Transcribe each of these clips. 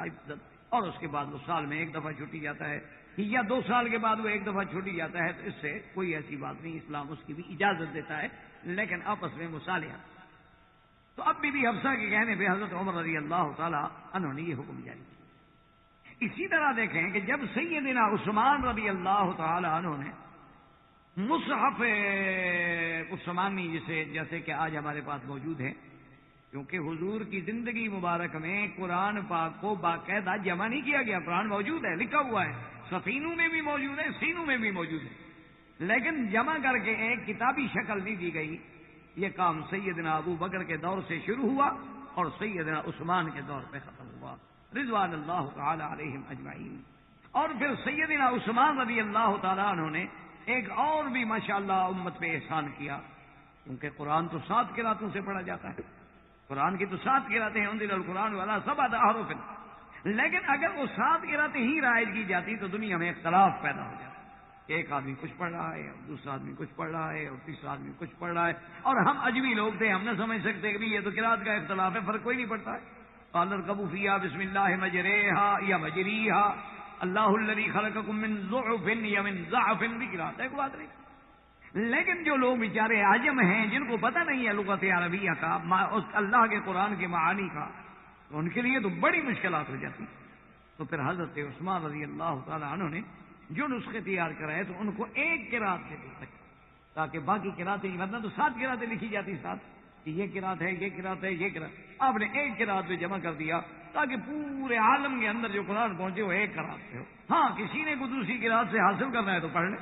عزت، اور اس کے بعد وہ سال میں ایک دفعہ چھٹی جاتا ہے یا 2 سال کے بعد وہ ایک دفعہ چھٹی جاتا ہے، تو اس سے کوئی ایسی بات نہیں، اسلام اس کی بھی اجازت دیتا ہے، لیکن آپس میں مصالحہ۔ تو اب بی بی حفصہ کے کہنے پہ حضرت عمر رضی اللہ تعالی عنہ نے یہ حکم جاری کیا۔ اسی طرح دیکھیں کہ جب سیدنا عثمان رضی اللہ تعالی عنہ نے مصحف عثمانی جیسے کہ آج ہمارے پاس موجود ہے، کیونکہ حضور کی زندگی مبارک میں قرآن پاک کو باقاعدہ جمع نہیں کیا گیا، قرآن موجود ہے، لکھا ہوا ہے، سفینوں میں بھی موجود ہے، سینوں میں بھی موجود ہے، لیکن جمع کر کے ایک کتابی شکل نہیں دی گئی۔ یہ کام سیدنا ابو بکر کے دور سے شروع ہوا اور سیدنا عثمان کے دور پہ ختم ہوا رضوان اللہ تعالی علیہم اجمعین۔ اور پھر سیدنا عثمان رضی اللہ تعالی عنہ نے ایک اور بھی ماشاءاللہ امت پہ احسان کیا، کیونکہ قرآن تو 7 قراتوں سے پڑھا جاتا ہے، قرآن کی تو 7 قراتیں ہیں، انزل القرآن والا 7 احرف، لیکن اگر وہ 7 قراتیں ہی رائج کی جاتی تو دنیا میں اختلاف پیدا ہو جاتا، ایک آدمی کچھ پڑھ رہا ہے اور دوسرا آدمی کچھ پڑھ رہا ہے اور تیسرا آدمی کچھ پڑھ رہا ہے، اور ہم اجمی لوگ تھے، ہم نہ سمجھ سکتے کہ یہ تو قرات کا اختلاف ہے، فرق کوئی نہیں پڑتا ہے۔ قال اركبوا فيها بسم الله مجريها یا مجریها اللہ الذي خلقكم من ضعف یا من ضعف بھی قرات ہے، کوئی بات نہیں۔ لیکن جو لوگ بیچارے عجم ہیں، جن کو پتہ نہیں ہے لغت عربیہ کا، اللہ کے قرآن کے معانی کا، تو ان کے لیے تو بڑی مشکلات ہو جاتی۔ تو پھر حضرت عثمان رضی اللہ تعالی عنہ نے جو نسخے تیار کرائے تو ان کو ایک قرات سے دے سکے، تاکہ باقی قراتیں ورنہ تو 7 قراتیں لکھی جاتی، 7 کہ یہ قرات ہے، یہ قرات ہے، یہ قرات، آپ نے ایک قرات میں جمع کر دیا تاکہ پورے عالم کے اندر جو قرآن پہنچے وہ ایک قرات سے ہو۔ ہاں کسی نے کوئی دوسری قرات سے حاصل کرنا ہے تو پڑھ لے،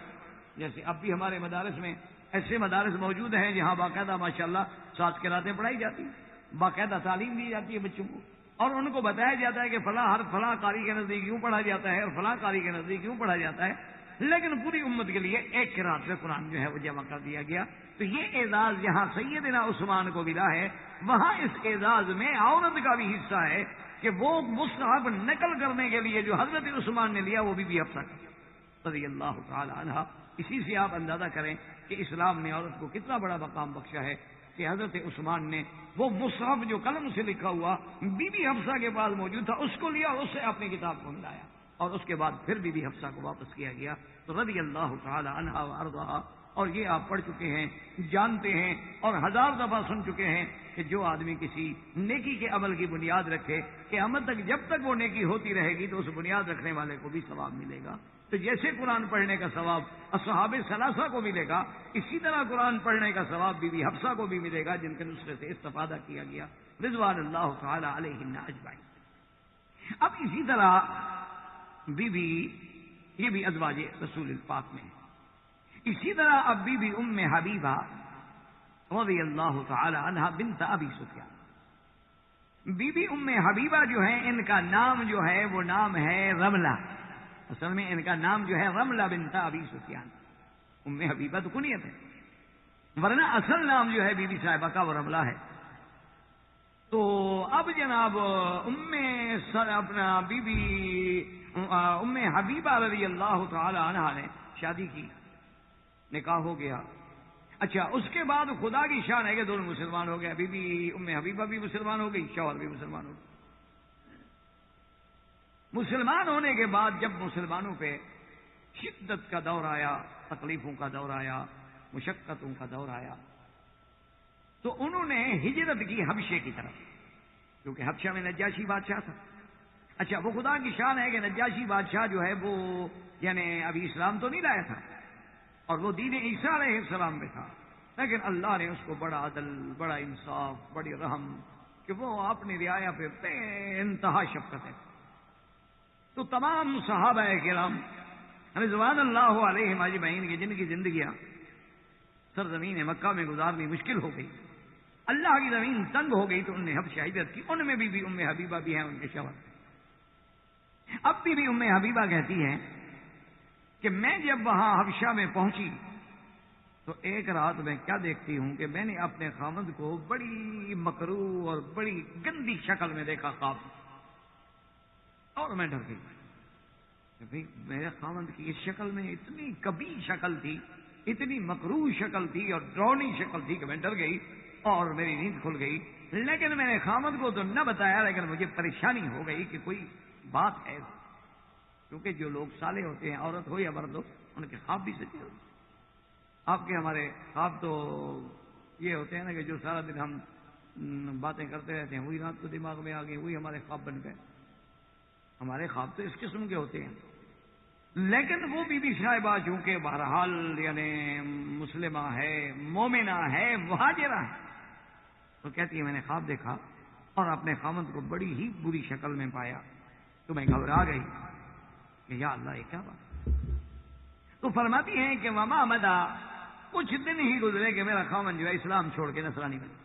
جیسے اب بھی ہمارے مدارس میں ایسے مدارس موجود ہیں جہاں باقاعدہ ماشاءاللہ 7 قراتیں پڑھائی جاتی ہیں، باقاعدہ تعلیم دی جاتی ہے بچوں کو، اور ان کو بتایا جاتا ہے کہ فلاں ہر فلاں قاری کے نزدیک یوں پڑھا جاتا ہے اور فلاں قاری کے نزدیک یوں پڑھا جاتا ہے، لیکن پوری امت کے لیے ایک قرات میں قرآن جو ہے وہ جمع کر دیا گیا۔ تو یہ اعزاز جہاں سیدنا عثمان کو ملا ہے، وہاں اس اعزاز میں عورت کا بھی حصہ ہے کہ وہ مصحف نقل کرنے کے لیے جو حضرت عثمان نے لیا وہ بھی حفصہ رضی اللہ تعالی عنہ۔ اسی سے آپ اندازہ کریں کہ اسلام نے عورت کو کتنا بڑا مقام بخشا ہے کہ حضرت عثمان نے وہ مصحف جو قلم سے لکھا ہوا بی بی حفصہ کے پاس موجود تھا اس کو لیا اور اس سے اپنی کتاب کو ملایا، اور اس کے بعد پھر بی بی حفصہ کو واپس کیا گیا۔ تو رضی اللہ تعالی عنہ وارضاها، اور یہ آپ پڑھ چکے ہیں، جانتے ہیں اور 1000 دفعہ سن چکے ہیں کہ جو آدمی کسی نیکی کے عمل کی بنیاد رکھے قیامت تک جب تک وہ نیکی ہوتی رہے گی تو اس بنیاد رکھنے والے کو بھی ثواب ملے گا۔ تو جیسے قرآن پڑھنے کا ثواب اصحاب ثلاثہ کو ملے گا، اسی طرح قرآن پڑھنے کا ثواب بی بی حفصہ کو بھی ملے گا جن کے نسخے سے استفادہ کیا گیا رضوان اللہ تعالی علیہن اجمعین۔ اب اسی طرح یہ بھی ازواج رسول پاک میں ہے۔ اسی طرح اب بی بی ام حبیبہ رضی اللہ تعالی عنہ بنت ابی سفیان، بی بی ام حبیبہ جو ہے ان کا نام جو ہے وہ نام ہے رملہ، اصل میں ان کا نام جو ہے رملہ بنت ابی سفیان، ام حبیبہ تو کنیت ہے، ورنہ اصل نام جو ہے بی بی صاحبہ کا وہ رملہ ہے۔ تو اب جناب بی بی ام حبیبہ رضی اللہ تعالی عنہ نے شادی کی، نکاح ہو گیا۔ اچھا اس کے بعد خدا کی شان ہے کہ دونوں مسلمان ہو گئے، بی بی ام حبیبہ بھی مسلمان ہو گئی، شوہر بھی مسلمان ہو گئی۔ مسلمان ہونے کے بعد جب مسلمانوں پہ شدت کا دور آیا، تکلیفوں کا دور آیا، مشقتوں کا دور آیا، تو انہوں نے ہجرت کی حبشے کی طرف، کیونکہ حبشہ میں نجاشی بادشاہ تھا۔ اچھا وہ خدا کی شان ہے کہ نجاشی بادشاہ جو ہے وہ یعنی ابھی اسلام تو نہیں لایا تھا اور وہ دین عیسیٰ علیہ السلام میں تھا، لیکن اللہ نے اس کو بڑا عدل، بڑا انصاف، بڑی رحم کہ وہ اپنی رعایا پہ بے انتہا شفقت ہے۔ تو تمام صحابہ کرام رضوان اللہ علیہم اجمعین کی جن کی زندگیاں سرزمین مکہ میں گزارنی مشکل ہو گئی، اللہ کی زمین تنگ ہو گئی، تو انہوں نے حبشہ ہجرت کی۔ ان میں بھی ام حبیبہ بھی ہیں، ان کے شوہر۔ اب بھی ام حبیبہ کہتی ہیں کہ میں جب وہاں حبشہ میں پہنچی تو ایک رات میں کیا دیکھتی ہوں کہ میں نے اپنے خامند کو بڑی مکروہ اور بڑی گندی شکل میں دیکھا خواب، اور میں ڈر گئی کہ بھئی میرے خامند کی اس شکل میں اتنی کبھی شکل تھی، اتنی مکروہ شکل تھی اور ڈراؤنی شکل تھی کہ میں ڈر گئی اور میری نیند کھل گئی۔ لیکن میں نے خامند کو تو نہ بتایا، لیکن مجھے پریشانی ہو گئی کہ کوئی بات ہے، کیونکہ جو لوگ صالح ہوتے ہیں، عورت ہو یا مرد ہو، ان کے خواب بھی سچے ہوتے ہیں۔ آپ کے ہمارے خواب تو یہ ہوتے ہیں نا کہ جو سارا دن ہم باتیں کرتے رہتے ہیں وہی رات کو دماغ میں آ گئی، وہی ہمارے خواب بن گئے۔ ہمارے خواب تو اس قسم کے ہوتے ہیں۔ لیکن وہ بی بی صاحبہ چونکہ بہرحال یعنی مسلمہ ہے، مومنہ ہے، مہاجرہ ہے، تو کہتی ہے میں نے خواب دیکھا اور اپنے خامند کو بڑی ہی بری شکل میں پایا، تو میں گھبرا گئی کہ یا اللہ یہ کیا بات۔ تو فرماتی ہیں کہ وما مدا، کچھ دن ہی گزرے کہ میرا خامند جو ہے اسلام چھوڑ کے نصرانی بن گیا۔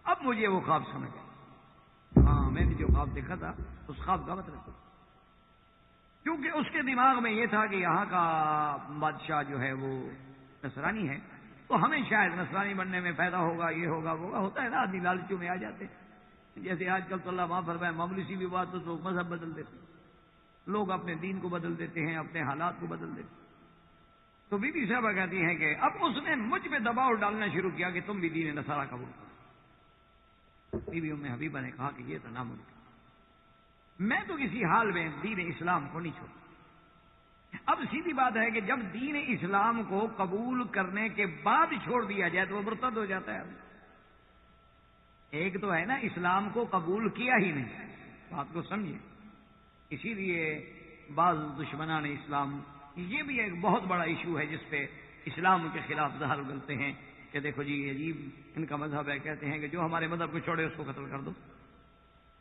اب مجھے وہ خواب سمجھ آیا، ہاں میں نے جو خواب دیکھا تھا اس خواب کا مطلب، کیونکہ اس کے دماغ میں یہ تھا کہ یہاں کا بادشاہ جو ہے وہ نصرانی ہے، تو ہمیں شاید نصرانی بننے میں فائدہ ہوگا، یہ ہوگا وہ ہوتا ہے نا، آدمی لالچوں میں آ جاتے ہیں۔ جیسے آج کل تو اللہ معاف فرمائے معمولی سی بھی بات تو مذہب بدل دیتے ہیں، لوگ اپنے دین کو بدل دیتے ہیں، اپنے حالات کو بدل دیتے ہیں۔ تو بی بی صاحبہ کہتی ہیں کہ اب اس نے مجھ پہ دباؤ ڈالنا شروع کیا کہ تم بھی دین نصارہ قبول کرو۔ بی بی ام حبیبہ نے کہا کہ یہ تو ناممکن، میں تو کسی حال میں دین اسلام کو نہیں چھوڑوں۔ اب سیدھی بات ہے کہ جب دین اسلام کو قبول کرنے کے بعد چھوڑ دیا جائے تو وہ مرتد ہو جاتا ہے۔ ایک تو ہے نا اسلام کو قبول کیا ہی نہیں، بات کو سمجھے۔ اسی لیے بعض دشمنان اسلام، یہ بھی ایک بہت بڑا ایشو ہے جس پہ اسلام کے خلاف زہر اگلتے ہیں کہ دیکھو جی یہ عجیب ان کا مذہب ہے، کہتے ہیں کہ جو ہمارے مذہب کو چھوڑے اس کو قتل کر دو۔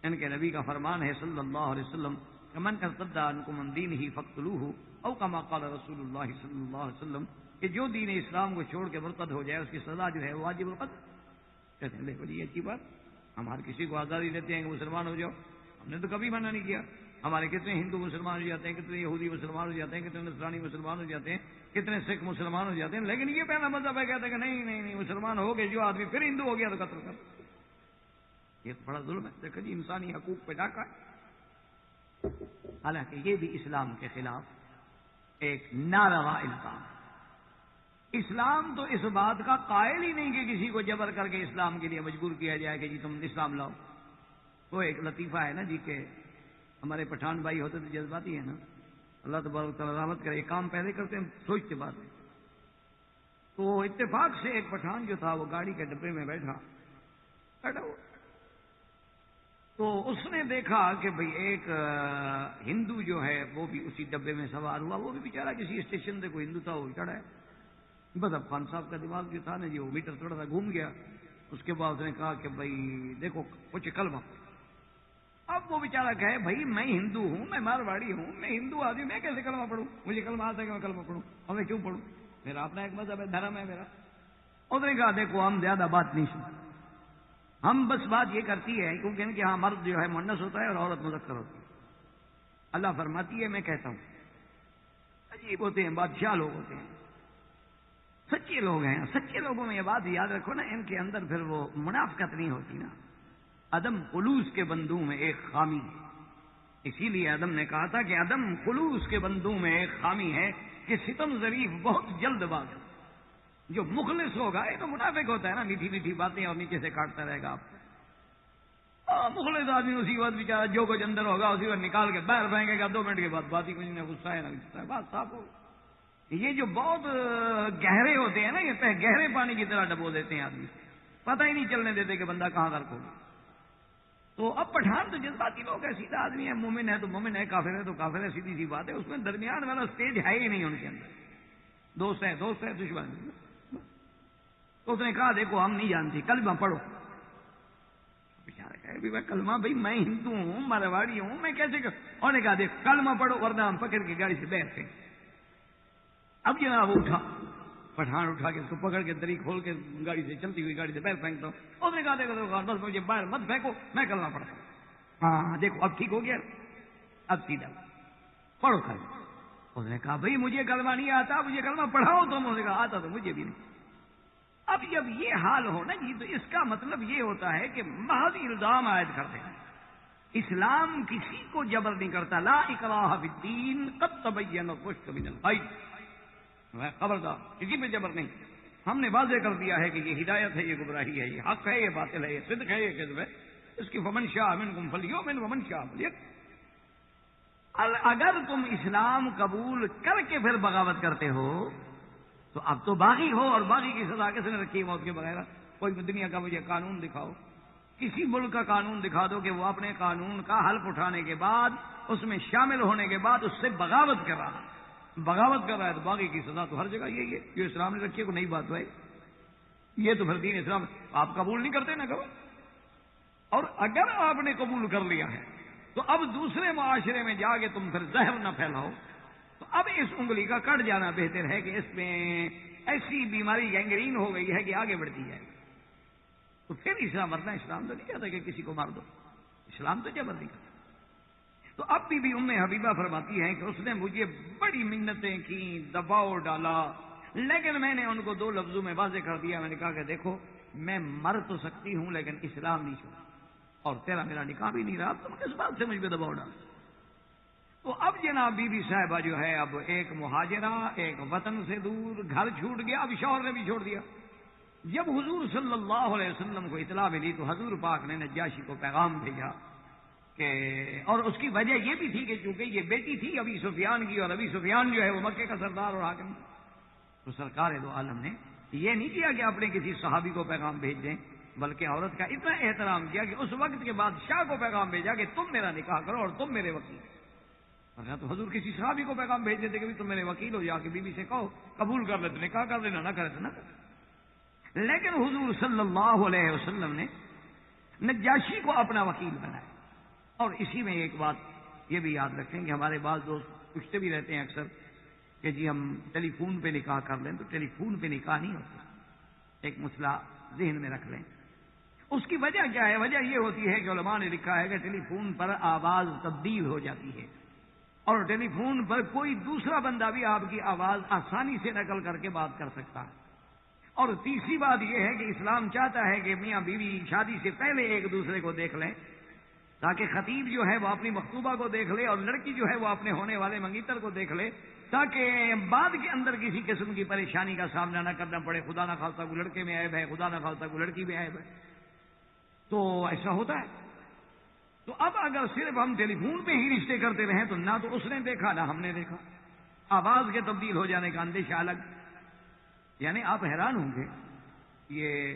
ان کے نبی کا فرمان ہے صلی اللہ علیہ وسلم کہ من ارتد عنکم عن دینہ فاقتلوہ، او کما قال رسول اللہ صلی اللہ علیہ وسلم کہ جو دین اسلام کو چھوڑ کے مرتد ہو جائے اس کی سزا جو ہے واجب القتل۔ کہتے ہیں دیکھو جی یہ اچھی بات، ہم ہر کسی کو آزادی دیتے ہیں کہ مسلمان ہو جاؤ، ہم نے تو کبھی منع نہیں کیا۔ ہمارے کتنے ہندو مسلمان ہو جاتے ہیں، کتنے یہودی مسلمان ہو جاتے ہیں، کتنے نصرانی مسلمان ہو جاتے ہیں، کتنے سکھ مسلمان ہو جاتے ہیں، لیکن یہ پہلا مذہب ہے کہتے ہیں کہ نہیں نہیں نہیں، مسلمان ہو گئے جو آدمی پھر ہندو ہو گیا تو قتل کر۔ یہ بڑا ظلم ہے، دیکھو جی انسانی حقوق پہ ڈاکہ ہے۔ حالانکہ یہ بھی اسلام کے خلاف ایک ناروا الزام ہے۔ اسلام تو اس بات کا قائل ہی نہیں کہ کسی کو جبر کر کے اسلام کے لیے مجبور کیا جائے کہ جی تم اسلام لاؤ۔ وہ ایک لطیفہ ہے نا جی کہ ہمارے پٹھان بھائی ہوتے تو جذباتی ہے نا، اللہ تبارک تعالیٰ رحمت کرے، کام پہلے کرتے ہیں سوچتے بعد میں۔ تو اتفاق سے ایک پٹھان جو تھا وہ گاڑی کے ڈبے میں بیٹھا ہوا، تو اس نے دیکھا کہ بھئی ایک ہندو جو ہے وہ بھی اسی ڈبے میں سوار ہوا، وہ بھی بیچارہ کسی اسٹیشن سے کوئی ہندو تھا وہ چڑھا ہے۔ بس اب خان صاحب کا دماغ جو تھا نا جی وہ میٹر تھوڑا سا گھوم گیا۔ اس کے بعد اس نے کہا کہ بھئی دیکھو کچھ کلمہ۔ اب وہ بیچارہ کہے بھئی میں ہندو ہوں، میں مارواڑی ہوں، میں ہندو آدمی، میں کیسے کلمہ پڑھوں؟ مجھے کلمہ آتا ہے کہ میں کلمہ پڑھوں، اور میں کیوں پڑھوں؟ میرا اپنا ایک مذہب ہے، دھرم ہے میرا۔ اس نے کہا دیکھو ہم زیادہ بات نہیں سنتے، ہم بس بات یہ کرتی ہے کیونکہ ان کے ہاں مرد جو ہے مؤنث ہوتا ہے اور عورت مذکر ہوتی ہے۔ اللہ فرماتی ہے میں کہتا ہوں، عجیب ہوتے ہیں بادشاہ لوگ ہوتے ہیں، سچے لوگ ہیں، سچے لوگوں میں یہ بات یاد رکھو نا، ان کے اندر پھر وہ منافقت نہیں ہوتی نا۔ عدم خلوص کے بندوں میں ایک خامی ہے، اسی لیے عدم نے کہا تھا کہ عدم خلوص کے بندوں میں ایک خامی ہے کہ ستم ظریف بہت جلد باز ہے۔ جو مخلص ہوگا یہ تو منافق ہوتا ہے نا، میٹھی میٹھی باتیں اور نیچے سے کاٹتا رہے گا آپ۔ مخلص آدمی اسی وقت بیچارہ جو کچھ اندر ہوگا اسی وقت نکال کے باہر پھینکے گا، 2 منٹ کے بعد بات ہی کچھ نہیں، غصہ ہے نہ غصہ ہے، بات صاف ہو۔ یہ جو بہت گہرے ہوتے ہیں نا، یہ گہرے پانی کی طرح ڈبو دیتے ہیں آدمی، پتہ ہی نہیں چلنے دیتے کہ بندہ کہاں غرق ہوگا۔ تو اب پٹھان تو جذباتی لوگ ہے، سیدھا آدمی ہے، مومن ہے تو مومن ہے، کافر ہے تو کافر ہے، سیدھی سی بات ہے، اس میں درمیان والا سٹیج ہے ہی نہیں ان کے اندر، دوست ہے دوست ہے، دشمن ہے۔ تو اس نے کہا دیکھو ہم نہیں جانتی، کلمہ پڑھو۔ بیچارہ کہے بھی میں کلمہ، بھائی میں ہندو ہوں، مارواڑی ہوں، میں کیسے اور نے کہا دیکھ کلمہ پڑھو ورنہ ہم پکڑ کے گاڑی سے بیٹھتے ہیں۔ اب جناب اٹھا پٹھان، اٹھا کے اس کو پکڑ کے دری کھول کے گاڑی سے چلتی ہوئی گاڑی سے باہر پھینکتا ہوں۔ اس نے کہا دیکھو بس مجھے باہر مت پھینکو، میں کلمہ پڑھتا ہوں۔ ہاں دیکھو اب ٹھیک ہو گیا، اب سیدھا پڑھو کلمہ۔ اس نے کہا بھائی مجھے کلمہ نہیں آتا، مجھے کلمہ پڑھاؤ تم۔ اس نے کہا آتا تو مجھے بھی نہیں۔ اب جب یہ حال ہو نا جی تو اس کا مطلب یہ ہوتا ہے کہ محض الزام عائد کرتے ہیں، اسلام کسی کو جبر نہیں کرتا۔ لا اکراہ فی الدین قد تبین الرشد من الغی، خبردار کسی پہ جبر نہیں، ہم نے واضح کر دیا ہے کہ یہ ہدایت ہے، یہ گمراہی ہے، یہ حق ہے، یہ باطل ہے، یہ صدق ہے، یہ کذب ہے، اس کی فمن شاء منکم فلیؤمن ومن شاء فلیکفر۔ اگر تم اسلام قبول کر کے پھر بغاوت کرتے ہو تو اب تو باغی ہو، اور باغی کی سزا کس نے رکھی ہے موت کے بغیر؟ کوئی دنیا کا مجھے قانون دکھاؤ، کسی ملک کا قانون دکھا دو کہ وہ اپنے قانون کا حلف اٹھانے کے بعد، اس میں شامل ہونے کے بعد اس سے بغاوت کر رہا ہے تو باغی کی سزا تو ہر جگہ یہی ہے۔ جو اسلام نے رکھی ہے، کو نئی بات ہے یہ، تو پھر دین اسلام آپ قبول نہیں کرتے نہ کرو۔ اور اگر آپ نے قبول کر لیا ہے تو اب دوسرے معاشرے میں جا کے تم پھر زہر نہ پھیلاؤ، تو اب اس انگلی کا کٹ جانا بہتر ہے کہ اس میں ایسی بیماری گینگرین ہو گئی ہے کہ آگے بڑھتی جائے۔ تو پھر اسلام، ورنہ اسلام تو نہیں کہتا کہ کسی کو مار دو، اسلام تو جبر نہیں کرتا۔ تو اب بھی ام حبیبہ فرماتی ہیں کہ اس نے مجھے بڑی منتیں کی، دباؤ ڈالا، لیکن میں نے ان کو 2 لفظوں میں واضح کر دیا۔ میں نے کہا کہ دیکھو، میں مر تو سکتی ہوں لیکن اسلام نہیں چھوڑا، اور تیرا میرا نکاح بھی نہیں رہا، تم کس بات سے مجھ پہ دباؤ ڈال؟ تو اب جناب بی بی صاحبہ جو ہے، اب ایک مہاجرہ، ایک وطن سے دور، گھر چھوٹ گیا، اب شوہر نے بھی چھوڑ دیا۔ جب حضور صلی اللہ علیہ وسلم کو اطلاع ملی تو حضور پاک نے نجاشی کو پیغام بھیجا کہ، اور اس کی وجہ یہ بھی تھی کہ چونکہ یہ بیٹی تھی ابی سفیان کی، اور ابی سفیان جو ہے وہ مکے کا سردار اور حاکم، تو سرکار دو عالم نے یہ نہیں کیا کہ اپنے کسی صحابی کو پیغام بھیج دیں، بلکہ عورت کا اتنا احترام کیا کہ اس وقت کے بعد شاہ کو پیغام بھیجا کہ تم میرا نکاح کرو اور تم میرے وکیل۔ ورنہ تو حضور کسی صحابی کو پیغام بھیج دیتے کہ تم میرے وکیل ہو، جا کے بیوی سے کہو قبول کر لے تو نکاح کر لینا، نہ کرے تو نہ کرے۔ لیکن حضور صلی اللہ علیہ وسلم نے نجاشی کو اپنا وکیل بنایا۔ اور اسی میں ایک بات یہ بھی یاد رکھیں کہ ہمارے بعض دوست پوچھتے بھی رہتے ہیں اکثر کہ جی ہم ٹیلی فون پہ نکاح کر لیں، تو ٹیلی فون پہ نکاح نہیں ہوتا۔ ایک مسئلہ ذہن میں رکھ لیں، اس کی وجہ کیا ہے؟ وجہ یہ ہوتی ہے کہ علماء نے لکھا ہے کہ ٹیلی فون پر آواز تبدیل ہو جاتی ہے، اور ٹیلی فون پر کوئی دوسرا بندہ بھی آپ کی آواز آسانی سے نقل کر کے بات کر سکتا ہے۔ اور تیسری بات یہ ہے کہ اسلام چاہتا ہے کہ میاں بیوی شادی سے پہلے ایک دوسرے کو دیکھ لیں، تاکہ خطیب جو ہے وہ اپنی مخطوبہ کو دیکھ لے اور لڑکی جو ہے وہ اپنے ہونے والے منگیتر کو دیکھ لے، تاکہ بعد کے اندر کسی قسم کی پریشانی کا سامنا نہ کرنا پڑے۔ خدا نہ خواستہ کوئی لڑکے میں عیب ہے، خدا نہ خواستہ کوئی لڑکی میں عیب ہے، تو ایسا ہوتا ہے۔ تو اب اگر صرف ہم ٹیلی فون پہ ہی رشتے کرتے رہیں تو نہ تو اس نے دیکھا نہ ہم نے دیکھا، آواز کے تبدیل ہو جانے کا اندیشہ الگ۔ یعنی آپ حیران ہوں گے، یہ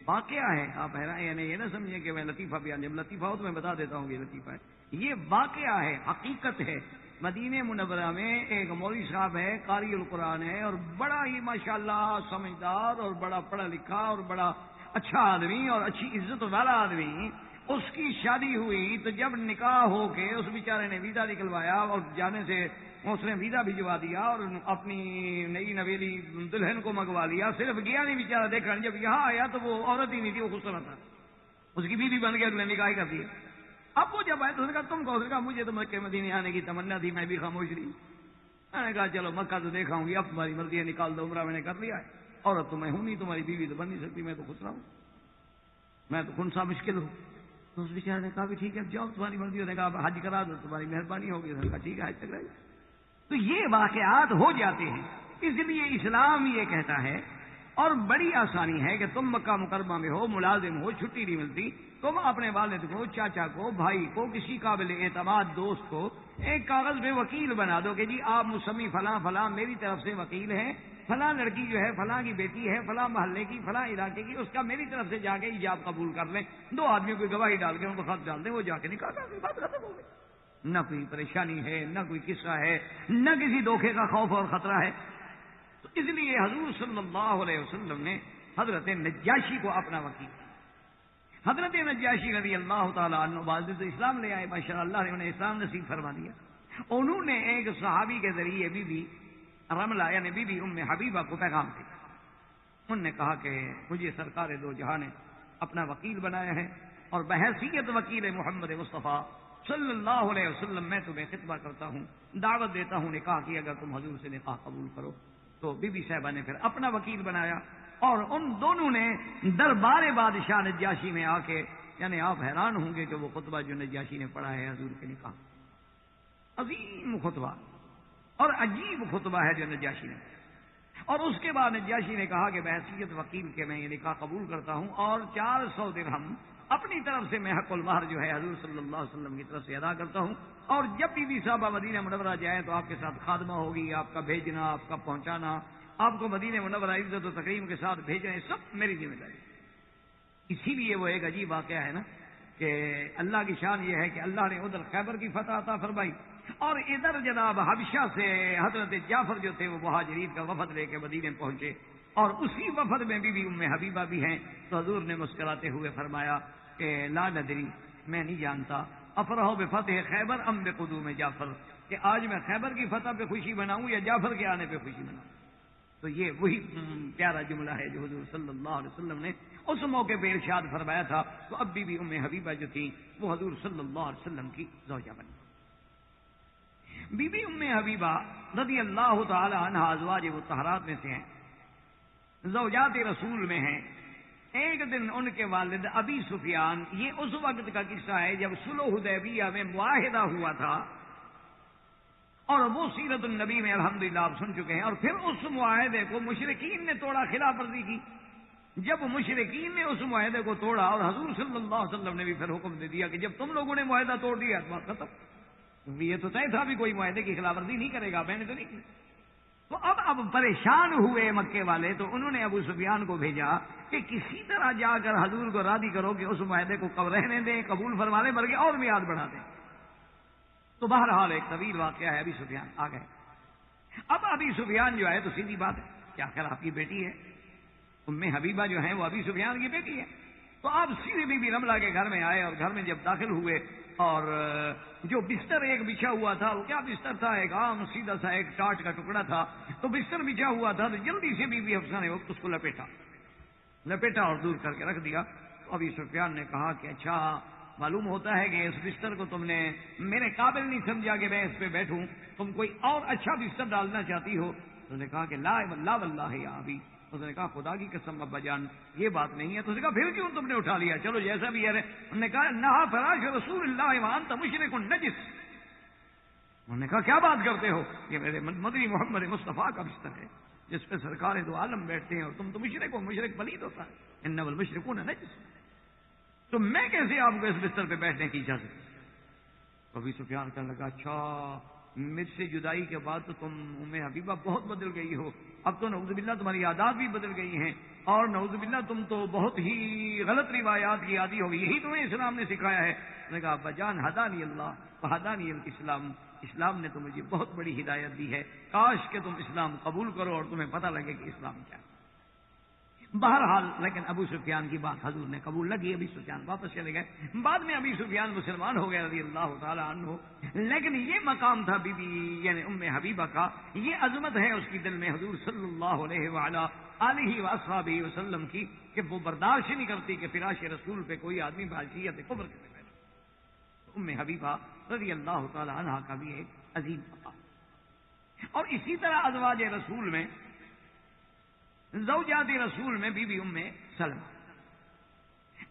واقعہ ہے، آپ حیران، یعنی یہ نہ سمجھیں کہ میں لطیفہ بیان، جب لطیفہ ہو تو میں بتا دیتا ہوں کہ یہ لطیفہ ہے، یہ واقعہ ہے، حقیقت ہے۔ مدینہ منورہ میں ایک مولوی صاحب ہے، قاری القرآن ہے، اور بڑا ہی ماشاءاللہ سمجھدار اور بڑا پڑھا لکھا اور بڑا اچھا آدمی اور اچھی عزت والا آدمی۔ اس کی شادی ہوئی تو جب نکاح ہو کے اس بیچارے نے ویزا نکلوایا، اور جانے سے اس نے ویزا بھجوا دیا اور اپنی نئی نویلی دلہن کو منگوا لیا، صرف گیا نہیں بیچارہ دیکھا۔ جب یہاں آیا تو وہ عورت ہی نہیں تھی، وہ خوبصورت تھا، اس کی بیوی بن گیا، تو نے نکاح کر دیا۔ اب وہ جب آئے تو اس نے کہا تم کو، اس نے کہا مجھے تو مکے مدینے آنے کی تمنا تھی، میں بھی خاموش رہی۔ میں نے کہا چلو مکہ تو دیکھا ہوں گی، اب تمہاری مرضی ہے، نکال دو، عمرہ میں نے کر لیا ہے، عورت تو میں ہوں نہیں، تمہاری بیوی تو بن نہیں سکتی، میں تو خسرا ہوں، میں تو خنسا مشکل ہوں۔ تو اس بیچارے نے کہا بھی ٹھیک ہے، اب جاؤ تمہاری مرضی ہے۔ نے کہا حج کرا دو، تمہاری مہربانی ہوگی۔ اس نے کہا ٹھیک ہے، حج تک رہے۔ تو یہ واقعات ہو جاتے ہیں، اس لیے اسلام یہ کہتا ہے، اور بڑی آسانی ہے کہ تم مکہ مکرمہ میں ہو، ملازم ہو، چھٹی نہیں ملتی، تم اپنے والد کو، چاچا کو، بھائی کو، کسی قابل اعتماد دوست کو ایک کاغذ پہ وکیل بنا دو کہ جی آپ مسمی فلاں فلاں میری طرف سے وکیل ہیں، فلاں لڑکی جو ہے فلاں کی بیٹی ہے، فلاں محلے کی، فلاں علاقے کی، اس کا میری طرف سے جا کے ایجاب قبول کر لیں۔ 2 آدمیوں کی گواہی ڈال کے ان کو خط ڈال دیں، وہ جا کے نکاح کر کے بات ختم ہو گئی۔ نہ کوئی پریشانی ہے، نہ کوئی قصہ ہے، نہ کسی دھوکے کا خوف اور خطرہ ہے۔ تو اس لیے حضور صلی اللہ علیہ وسلم نے حضرت نجاشی کو اپنا وکیل، حضرت نجاشی رضی اللہ تعالیٰ عنہ بعد تو اسلام لے آئے، ماشاء اللہ نے انہیں اسلام نصیب فرما دیا۔ انہوں نے ایک صحابی کے ذریعے بی بی رملہ یعنی بی بی ام حبیبہ کو پیغام دیا۔ انہوں نے کہا کہ مجھے سرکار دو جہاں نے اپنا وکیل بنایا ہے، اور بحیثیت وکیل محمد مصطفیٰ صلی اللہ علیہ وسلم میں تمہیں خطبہ کرتا ہوں، دعوت دیتا ہوں نکاح کی، اگر تم حضور سے نکاح قبول کرو۔ تو بی بی صاحبہ نے پھر اپنا وکیل بنایا، اور ان دونوں نے دربار بادشاہ نجاشی میں آ کے، یعنی آپ حیران ہوں گے کہ وہ خطبہ جو نجاشی نے پڑھا ہے حضور کے نکاح، عظیم خطبہ اور عجیب خطبہ ہے جو نجاشی نے، اور اس کے بعد نجاشی نے کہا کہ بحیثیت وکیل کے میں یہ نکاح قبول کرتا ہوں، اور 400 درہم اپنی طرف سے میں حق المہر جو ہے حضور صلی اللہ علیہ وسلم کی طرف سے ادا کرتا ہوں، اور جب بی صاحبہ مدینہ منورہ جائے تو آپ کے ساتھ خادمہ ہوگی، آپ کا بھیجنا، آپ کا پہنچانا، آپ کو مدینہ منورہ عزت و تکریم کے ساتھ بھیجنا، سب میری ذمہ داری۔ اسی لیے وہ ایک عجیب واقعہ ہے نا کہ اللہ کی شان یہ ہے کہ اللہ نے ادھر خیبر کی فتح عطا فرمائی، اور ادھر جناب حبشہ سے حضرت جعفر جو تھے وہ مہاجرین کا وفد لے کے مدینے پہنچے، اور اسی وفد میں بی ام حبیبہ بھی ہیں۔ تو حضور نے مسکراتے ہوئے فرمایا کہ لا ندری، میں نہیں جانتا، افرح بفتح خیبر ام بقدوم جعفر، کہ آج میں خیبر کی فتح پہ خوشی مناؤں یا جعفر کے آنے پہ خوشی مناؤں۔ تو یہ وہی پیارا جملہ ہے جو حضور صلی اللہ علیہ وسلم نے اس موقع پہ ارشاد فرمایا تھا۔ تو اب بی ام حبیبہ جو تھی وہ حضور صلی اللہ علیہ وسلم کی زوجہ بنی۔ بی ام حبیبہ رضی اللہ تعالی عنہ ازواج مطہرات میں سے ہیں، زوجات رسول میں ہیں۔ ایک دن ان کے والد ابی سفیان، یہ اس وقت کا قصہ ہے جب صلح حدیبیہ میں معاہدہ ہوا تھا، اور وہ سیرت النبی میں الحمدللہ آپ سن چکے ہیں، اور پھر اس معاہدے کو مشرکین نے توڑا، خلاف ورزی کی۔ جب مشرکین نے اس معاہدے کو توڑا، اور حضور صلی اللہ علیہ وسلم نے بھی پھر حکم دے دیا کہ جب تم لوگوں نے معاہدہ توڑ دیا تو بات ختم، کیونکہ یہ تو طے تھا بھی کوئی معاہدے کی خلاف ورزی نہیں کرے گا، میں نے تو نہیں کی۔ تو اب پریشان ہوئے مکے والے، تو انہوں نے ابو سفیان کو بھیجا کہ کسی طرح جا کر حضور کو راضی کرو کہ اس معاہدے کو رہنے دیں، قبول فرما لیں، بلکہ اور میعاد بڑھا دیں۔ تو بہرحال ایک طویل واقعہ ہے، ابی سفیان آ گئے۔ اب ابی سفیان جو ہے تو سیدھی بات ہے کہ آخر آپ کی بیٹی ہے، ام حبیبہ جو ہیں وہ ابی سفیان کی بیٹی ہے۔ تو آپ سیدھے بی بی رملہ کے گھر میں آئے، اور گھر میں جب داخل ہوئے، اور جو بستر ایک بچھا ہوا تھا، وہ کیا بستر تھا، ایک عام سیدھا سا ایک ٹاٹ کا ٹکڑا تھا، تو بستر بچھا ہوا تھا، تو جلدی سے بی بی حفصہ نے اس کو لپیٹا اور دور کر کے رکھ دیا۔ تو ابی سفیان نے کہا کہ اچھا، معلوم ہوتا ہے کہ اس بستر کو تم نے میرے قابل نہیں سمجھا کہ میں اس پہ بیٹھوں، تم کوئی اور اچھا بستر ڈالنا چاہتی ہو۔ تو نے کہا کہ لا واللہ یا ابی، اس نے کہا خدا کی قسم ابا جان یہ بات نہیں ہے۔ تو اس نے کہا پھر کیوں تم نے اٹھا لیا، چلو جیسا بھی ہے۔ انہوں نے کہا نہا فراش رسول اللہ وانت مشرک نجس۔ انہوں نے کہا کیا بات کرتے ہو، یہ میرے مدنی محمد مصطفیٰ کا بستر ہے جس پہ سرکار دو عالم بیٹھتے ہیں، اور تم تو مشرک ہو، مشرک پلید ہوتا ہے، انما المشرکون نجس، تو میں کیسے آپ کو اس بستر پہ بیٹھنے کی اجازت۔ ابی سفیان کہنے لگا اچھا، مجھ سے جدائی کے بعد تو تم ام حبیبہ بہت بدل گئی ہو، اب تو نعوذ باللہ تمہاری عادات بھی بدل گئی ہیں، اور نعوذ باللہ تم تو بہت ہی غلط روایات کی عادی ہو گئی، یہی تمہیں اسلام نے سکھایا ہے۔ میں نے کہا ابا جان ہدانی اللہ وہدانی الاسلام، اسلام نے تو مجھے بہت بڑی ہدایت دی ہے، کاش کہ تم اسلام قبول کرو اور تمہیں پتہ لگے کہ اسلام کیا ہے۔ بہرحال لیکن ابو سفیان کی بات حضور نے قبول لگی، ابی سفیان واپس چلے گئے۔ بعد میں ابی سفیان مسلمان ہو گئے رضی اللہ تعالی عنہ، لیکن یہ مقام تھا بی بی یعنی ام حبیبہ کا، یہ عظمت ہے اس کی دل میں حضور صلی اللہ علیہ وآلہ آلہ وصحبہ وسلم کی، کہ وہ برداشت نہیں کرتی کہ فراش رسول پہ کوئی آدمی بحیثیت کفر کرے بیٹھے۔ ام حبیبہ رضی اللہ تعالی عنہ کا بھی ایک عظیم مقام۔ اور اسی طرح ازواج رسول میں، زوجات رسول میں بی بی ام سلمہ،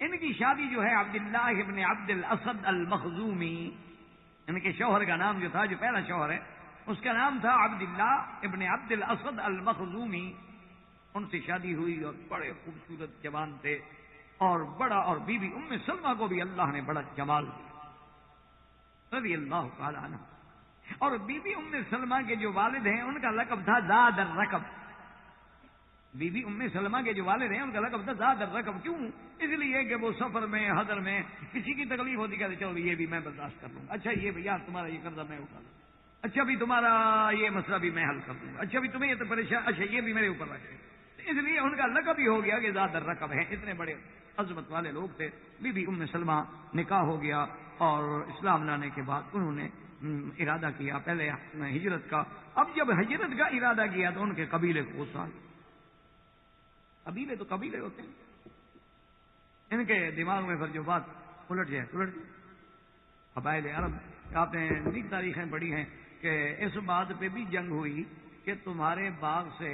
ان کی شادی جو ہے عبداللہ ابن عبد الاسد المخزومی، ان کے شوہر کا نام جو تھا، جو پہلا شوہر ہے اس کا نام تھا عبداللہ ابن عبد الاسد المخزومی، ان سے شادی ہوئی اور بڑے خوبصورت جوان تھے، اور بی بی ام سلمہ کو بھی اللہ نے بڑا جمال دیا رضی اللہ تعالی عنہ۔ اور بی بی ام سلمہ کے جو والد ہیں ان کا لقب تھا ذات الرکب، بی بی ام سلمہ کے جو والد ہیں ان کا لقب تھا ذات الرکب، کیوں؟ اس لیے کہ وہ سفر میں حضر میں کسی کی تکلیف ہوتی کہتے چلو یہ بھی میں برداشت کر لوں گا، اچھا یہ بھیا تمہارا یہ قرضہ میں اٹھا لوں، اچھا بھی تمہارا یہ مسئلہ بھی میں حل کر دوں گا، اچھا بھی تمہیں یہ تو پریشان، اچھا یہ بھی میرے اوپر رکھے، اس لیے ان کا لقب ہی ہو گیا کہ ذات الرکب ہے۔ اتنے بڑے عظمت والے لوگ تھے۔ بی بی ام سلمہ نکاح ہو گیا، اور اسلام لانے کے بعد انہوں نے ارادہ کیا پہلے ہجرت کا۔ اب جب ہجرت کا ارادہ کیا تو ان کے قبیلے کو غصہ آیا، قبیلے تو قبیلے ہوتے ہیں، ان کے دماغ میں پھر جو بات الٹ جائے قبائل عرب، آپ نے نیک تاریخیں پڑھی ہیں کہ اس بات پہ بھی جنگ ہوئی کہ تمہارے باغ سے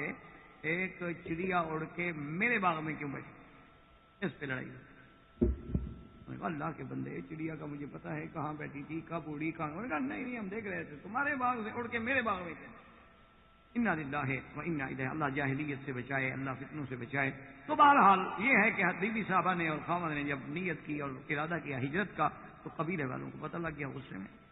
ایک چڑیا اڑ کے میرے باغ میں کیوں بیٹھی، اس پہ لڑائی ہوئی۔ میں نے کہا اللہ کے بندے، چڑیا کا مجھے پتا ہے کہاں بیٹھی تھی، کب اڑی، کہاں، انہوں نے کہا نہیں ہم دیکھ رہے تھے تمہارے باغ سے اڑ کے میرے باغ میں تھے۔ انا للہ و انا الیہ، اللہ جاہلیت سے بچائے، اللہ فتنوں سے بچائے۔ تو بہرحال یہ ہے کہ بیوی صاحبہ نے اور خاوند نے جب نیت کی اور ارادہ کیا ہجرت کا، تو قبیلے والوں کو پتہ لگ گیا غصے میں۔